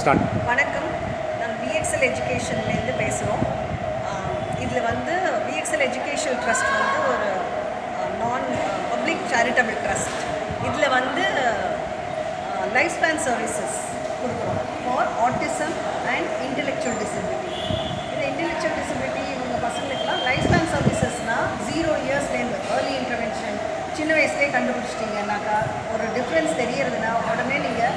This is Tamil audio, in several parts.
ஸ்டார்ட். வணக்கம். நாங்கள் விஎக்ஸ்எல் எஜுகேஷன்லேருந்து பேசுகிறோம். இதில் வந்து விஎக்ஸ்எல் எஜுகேஷன் ட்ரஸ்ட் வந்து ஒரு நான் பப்ளிக் சேரிட்டபிள் ட்ரஸ்ட். இதில் வந்து லைஃப் ஸ்பேன் சர்வீசஸ் கொடுக்குறோம் for autism and intellectual disability. இந்த இன்டெலெக்சுவல் டிசபிலிட்டி இவங்க பசங்களுக்குலாம் லைஃப் ஸ்பேன் சர்வீசஸ்னால் 0 இயர்ஸ்லேருந்து ஏர்லி இன்டர்வென்ஷன் சின்ன வயசுலேயே கண்டுபிடிச்சிட்டிங்கன்னாக்கா ஒரு டிஃப்ரென்ஸ் தெரியறதுனா உடனே நீங்கள்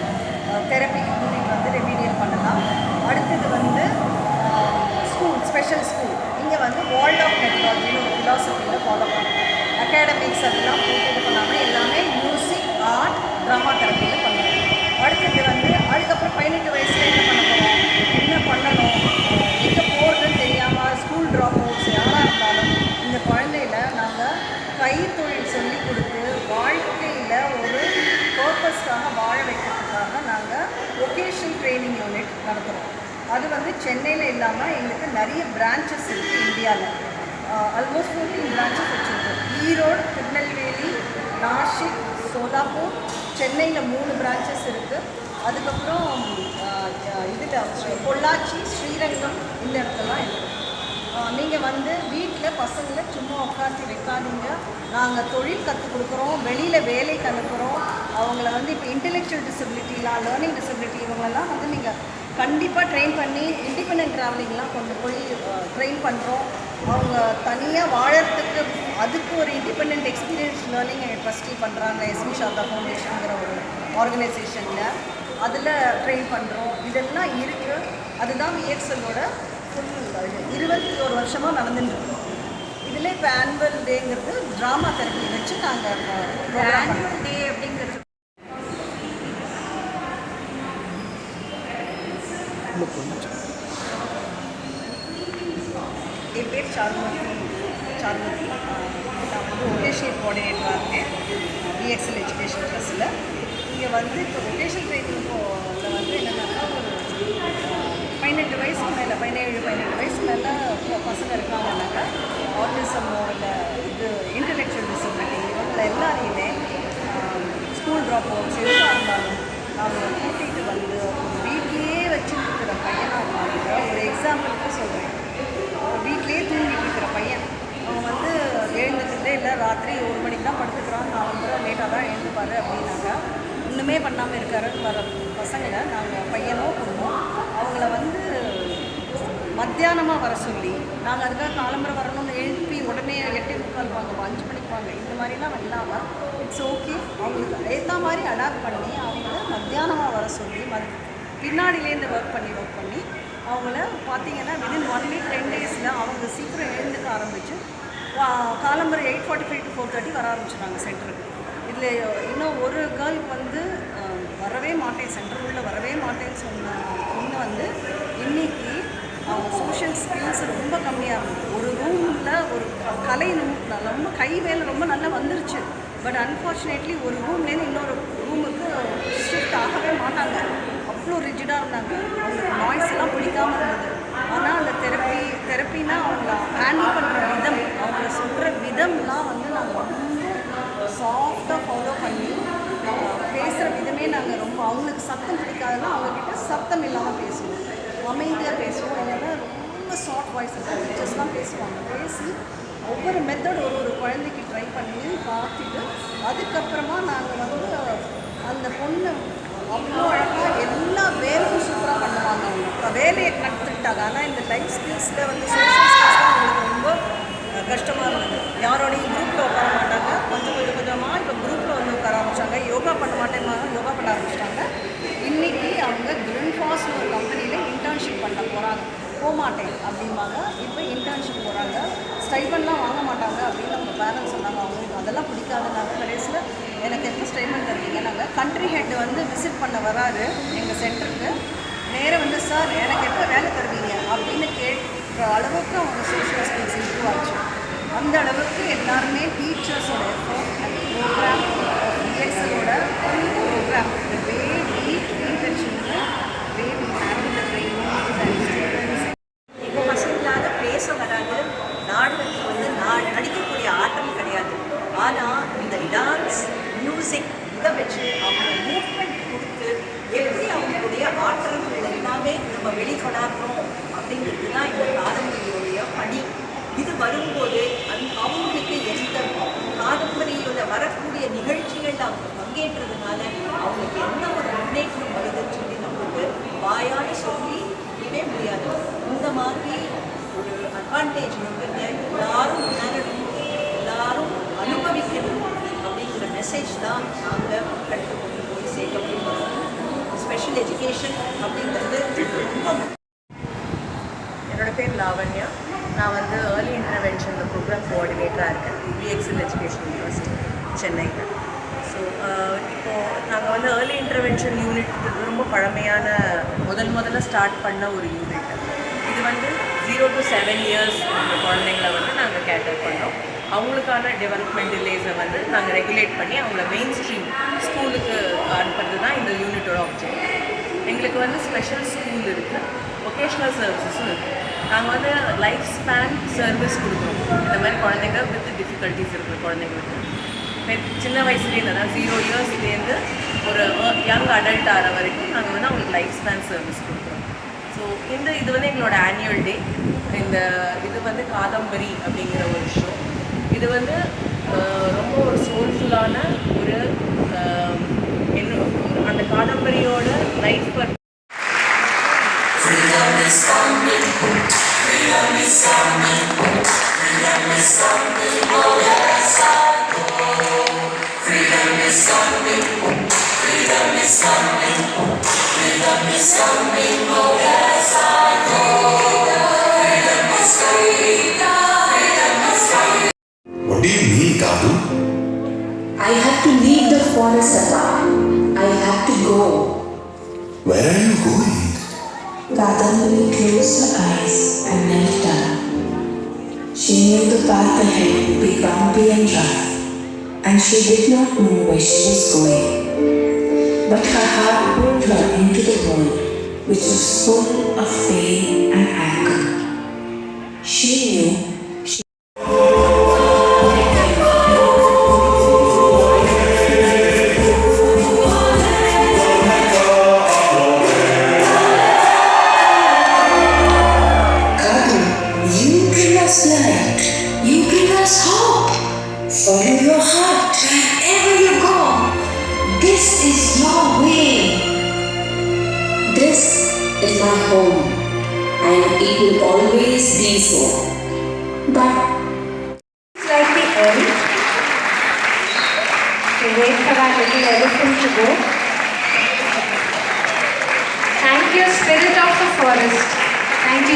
தெரப்பிக்கு கூட்டிகிட்டு வந்து ரெமீடியல் பண்ணலாம். அடுத்தது வந்து ஸ்பெஷல் ஸ்கூல் இங்கே வந்து வேர்ல்ட் ஆஃப் மெத்தடாலஜின்னு ஒரு ஃபிலாசபியில் ஃபாலோ பண்ணலாம். அகாடமிக்ஸ் அதெல்லாம் போட்டு பண்ணாமல் எல்லாமே மியூசிக், ஆர்ட், ட்ராமா தெரப்பியில் பண்ணலாம். அடுத்தது வந்து அதுக்கப்புறம் 18 வயசில் என்ன பண்ண போகிறோம், என்ன பண்ணணும், எங்கே போகிறதுன்னு தெரியாமல் ஸ்கூல் ட்ராப் அவுட்ஸ் யாராக இருந்தாலும் இந்த குழந்தையில நாங்கள் கைத்தொழில் சொல்லி கொடுத்து வாழ்க்கையில் ஒரு பர்பஸ்க்காக வாழ வைக்கிறதுக்காக நாங்கள் வொகேஷனல் ட்ரைனிங் யூனிட் நடத்துகிறோம். அது வந்து சென்னையில் இல்லாமல் எங்களுக்கு நிறைய பிரான்ச்சஸ் இருக்குது. இந்தியாவில் ஆல்மோஸ்ட் 14 பிரான்ச்சஸ் வச்சுருக்கோம். ஈரோடு, திருநெல்வேலி, நாசிக், சோலாப்பூர், சென்னையில் 3 பிரான்ச்சஸ் இருக்குது. அதுக்கப்புறம் இதில் பொள்ளாச்சி, ஸ்ரீரங்கம் இந்த இடத்துலாம் இருக்குது. நீங்கள் வந்து வீட்டில் பசங்களை சும்மா உட்காந்து வைக்காதீங்க. நாங்கள் தொழில் கற்றுக் கொடுக்குறோம், வெளியில் வேலைக்கு அனுப்புகிறோம். அவங்கள வந்து இப்போ இன்டெலெக்சுவல் டிசபிலிட்டிலாம், லேர்னிங் டிசபிலிட்டி இவங்களெல்லாம் வந்து நீங்கள் கண்டிப்பாக ட்ரெயின் பண்ணி இண்டிபெண்டன்ட் ட்ராவலிங்லாம் கொண்டு போய் ட்ரெயின் பண்ணுறோம். அவங்க தனியாக வாழறதுக்கு அதுக்கு ஒரு இண்டிபெண்டன்ட் எக்ஸ்பீரியன்ஸ் லேர்னிங் எங்கள் ட்ரஸ்டி பண்ணுறாங்க. எஸ்மி சாரதா ஃபவுண்டேஷனுங்கிற ஒரு ஆர்கனைசேஷனில் அதில் ட்ரெயின் பண்ணுறோம். இதெல்லாம் இருக்குது. அதுதான் விஎக்ஸ்எல்லோட ஃபுல் 21 வருஷமாக நடந்துட்டுருக்கோம். இதில் இப்போ ஆனுவல் டேங்கிறது ட்ராமா தெரப்பி வச்சு நாங்கள் ஆனுவல் டே அப்படிங்கிறது என் பேர் சாருமதி. நான் வந்து வொகேஷனல் கோஆர்டினேட்டராக இருக்கேன் விஎக்ஸ்எல் எஜுகேஷன் ட்ரஸ்ட்டில். இங்கே வந்து இப்போ வொகேஷனல் ட்ரைனிங்கில் வந்து என்னென்னா ஒரு 18 வயசுக்கு மேலே 17-18 வயசு மேலே பசங்க இருக்காங்கன்னாக்கா ஆட்டிசமோ இல்லை இது இன்டெலெக்சுவல் டிசபிலிட்டி இவங்களை எல்லாரையுமே ஸ்கூல் ட்ராப் அவுட்ஸ் எதுவாக இருந்தாலும் நாங்கள் கூட்டிகிட்டு வந்து வீட்லேயே வச்சுருக்கிற பையனாக இருந்தாங்க. ஒரு எக்ஸாம்பிளுக்கு சொல்கிறேன். வீட்லேயே தூங்கிட்டு இருக்கிற பையன் அவன் வந்து எழுந்துக்கிட்டே இல்லை, ராத்திரி 1 மணிக்கு தான் படுத்துக்கிறான், காலம்புற லேட்டாக தான் எழுந்துப்பாரு அப்படின்னாக்கா ஒன்றுமே பண்ணாமல் இருக்காருன்னு வர பசங்களை நாங்கள் பையனோ பொண்ணோ அவங்கள வந்து மத்தியானமாக வர சொல்லி நாங்கள் அதுக்காக காலம்புற வரணும்னு எழுப்பி உடனே 8:45 வாங்க, 5 மணிக்கு வாங்க, இந்த மாதிரிலாம் இல்லாமல் இட்ஸ் ஓகே அவங்களுக்கு ஏற்ற மாதிரி அடாப்ட் பண்ணி அவங்கள மத்தியானமாக வர சொல்லி பின்னாடிலேருந்து ஒர்க் பண்ணி அவங்கள பார்த்தீங்கன்னா விதின் 1 வீக் 10 டேஸில் அவங்க சீக்கிரம் எழுந்துக்க ஆரம்பித்து காலம்புற 8:45 to 4:30 வர ஆரம்பிச்சிட்டாங்க சென்டருக்கு. இதில் இன்னும் ஒரு கேர்ளுக்கு வந்து வரவே மாட்டேன், சென்டர் உள்ள வரவே மாட்டேன்னு சொன்ன பொண்ணு வந்து இன்றைக்கி அவங்க சோஷியல் ஸ்கில்ஸ் ரொம்ப கம்மியாக இருந்தது. ஒரு ரூமில் ஒரு கலை ரொம்ப கை வேலை ரொம்ப நல்லா வந்துருச்சு. பட் அன்ஃபார்ச்சுனேட்லி ஒரு ரூம்லேருந்து இன்னொரு ரூமுக்கு ஷிஃப்ட் ஆகவே மாட்டாங்க. அவ்வளோ ரிஜிடாக இருந்தாங்க. அவங்களுக்கு நாய்ஸ் எல்லாம் பிடிக்காமல் இருந்தது. ஆனால் அந்த தெரப்பினா அவங்கள ஹேண்டில் பண்ணுற விதம், அவங்கள சொல்கிற விதம்லாம் வந்து நாங்கள் ரொம்ப சாஃப்டாக ஃபாலோ பண்ணி பேசுகிற விதமே நாங்கள் ரொம்ப அவங்களுக்கு சத்தம் பிடிக்காதுன்னா அவங்கக்கிட்ட சத்தம் இல்லாமல் பேசுவோம், அமைதியாக பேசுவோம். இல்லைன்னா ரொம்ப சாஃப்ட் வாய்ஸ் டீச்சர்ஸ்லாம் பேசுவாங்க. பேசி ஒவ்வொரு மெத்தட் ஒரு குழந்தைக்கு ட்ரை பண்ணி பார்த்துட்டு அதுக்கப்புறமா நாங்கள் வந்து அந்த பொண்ணு அவ்வளோ அழகாக எல்லா வேலையும் சூப்பராக பண்ணுவாங்க. அவங்க வேலையை கற்றுக்கிட்டாங்க. ஆனால் இந்த லைஃப் ஸ்கில்ஸில் வந்து சோஷியல் ஸ்கில்ஸ் தான் அவங்களுக்கு ரொம்ப கஷ்டமாக இருந்தது. யாரோடையும் குரூப்பில் உட்கார மாட்டாங்க. கொஞ்சமாக இப்போ குரூப்பில் வந்து உட்கார ஆரம்பித்தாங்க. யோகா பண்ண மாட்டேன்னா யோகா பண்ண ஆரம்பிச்சிட்டாங்க. இன்றைக்கி அவங்க கிரீன்ஃபாஸ்ட்னு ஒரு கம்பெனியில் இன்டர்ன்ஷிப் பண்ண போகிறாங்க. போகமாட்டேன் அப்படிம்பாங்க, இப்போ இன்டர்ன்ஷிப் போகிறாங்க. ஸ்டைபன்லாம் வாங்க மாட்டாங்க அப்படின்னு அவங்க பேரண்ட்ஸ் சொன்னாங்க. அவங்களுக்கு அதெல்லாம் பிடிக்காதுனாங்க. கடைசியில் எனக்கு எப்போ ஸ்டைபன் தருவீங்க, நாங்கள் கண்ட்ரி ஹெட் வந்து விசிட் பண்ண வராரு எங்கள் சென்டருக்கு. நேராக வந்து சார் எனக்கு எப்போ வேலை தருவீங்க அப்படின்னு கேட்குற அளவுக்கு அவங்க சோஷியல் ஸ்கில்ஸ் இம்ப்ரூவ் ஆச்சு. அந்த அளவுக்கு எல்லாருமே டீச்சர்ஸோட எஃபோர்ட் அண்ட் ப்ரோக்ராம் விஎக்ஸ்எல்லோட full program the way we intention way we handle the training இப்போ பசங்களால் பேச வராது. நாடகத்துக்கு வந்து நடிக்கக்கூடிய ஆற்றல் கிடையாது. ஆனால் இந்த டான்ஸ், மியூசிக் இதை வச்சு அவங்க மூவ்மெண்ட் கொடுத்து எப்படி அவங்களுடைய ஆற்றல்கள் எல்லாம் கொண்டாடுறோம் அப்படிங்கிறது தான் இந்த காதம்பரியோடைய பணி. இது வரும்போது அவங்களுக்கு எந்த காதம்பரியோட வரக்கூடிய நிகழ்ச்சிகளில் அவங்க பங்கேற்றதுனால அவங்களுக்கு என்ன ஒரு முன்னேற்றம் வருதுன்னு சொல்லி நம்மளுக்கு வாயால சொல்லி இதே முடியாது. இந்த மாதிரி ஒரு அட்வான்டேஜ் இருக்கிறத எல்லாரும் உணரணும், எல்லாரும் அனுபவிக்கணும் அப்படிங்கிற மெசேஜ் தான் நாங்கள் மக்களுக்கு கொண்டு போய் சேர்க்க விரும்புகிறோம். ஸ்பெஷல் எஜுகேஷன் அப்படிங்கிறது ரொம்ப. என்னோட பேர் லாவண்யா. நான் வந்து ஏர்லி இன்டர்வென்ஷனில் ப்ரோக்ராம் கோஆர்டினேட்டராக இருக்கேன் விஎக்ஸ்எல் எஜுகேஷன் யூனிவர்சிட்டி சென்னையில். ஸோ இப்போது நாங்கள் வந்து ஏர்லி இன்டர்வென்ஷன் யூனிட் ரொம்ப பழமையான முதல்ல ஸ்டார்ட் பண்ண ஒரு யூனிட். இது வந்து 0 to 7 years குழந்தைங்களை வந்து நாங்கள் கேட்டர் பண்ணோம். அவங்களுக்கான டெவலப்மெண்ட் டிலேஸை வந்து நாங்கள் ரெகுலேட் பண்ணி அவங்கள மெயின் ஸ்ட்ரீம் ஸ்கூலுக்கு அனுப்புறது தான் இந்த யூனிட்டோட ஆப்ஜெக்ட். எங்களுக்கு வந்து ஸ்பெஷல் ஸ்கூல் இருக்குது, வொகேஷ்னல் சர்வீசஸும் இருக்குது. நாங்கள் வந்து லைஃப் ஸ்பேன் சர்வீஸ் கொடுக்குறோம். இந்த மாதிரி குழந்தைங்க வித் டிஃபிகல்ட்டிஸ் இருக்கிற குழந்தைங்களுக்கு சின்ன வயசுலேருந்து, அதாவது 0 yearsலேருந்து ஒரு யங் அடல்ட் ஆகிற வரைக்கும் நாங்கள் வந்து அவங்களுக்கு லைஃப் ஸ்பேன் சர்வீஸ் கொடுக்குறோம். ஸோ இது வந்து எங்களோட ஆனுவல் டே. இது வந்து காதம்பரி அப்படிங்கிற ஒரு ஷோ. இது வந்து ரொம்ப ஒரு சோல்ஃபுல்லான ஒரு அந்த காதம்பரியோட life What do you mean, Kadu? I have to leave the forest, Appa. I have to go. Where are you going? Kadambari closed her eyes and knelt down. She knew the path ahead would be bumpy and rough, and she did not know where she was going. But her heart pulled her into the world, which was full of pain and anger. She knew light. You bring us hope. Follow your heart wherever you go. This is your way. This is my home, and it will always be so. But it's like the end. We wait for our little elephant to go. Thank you, spirit of the forest. Thank you.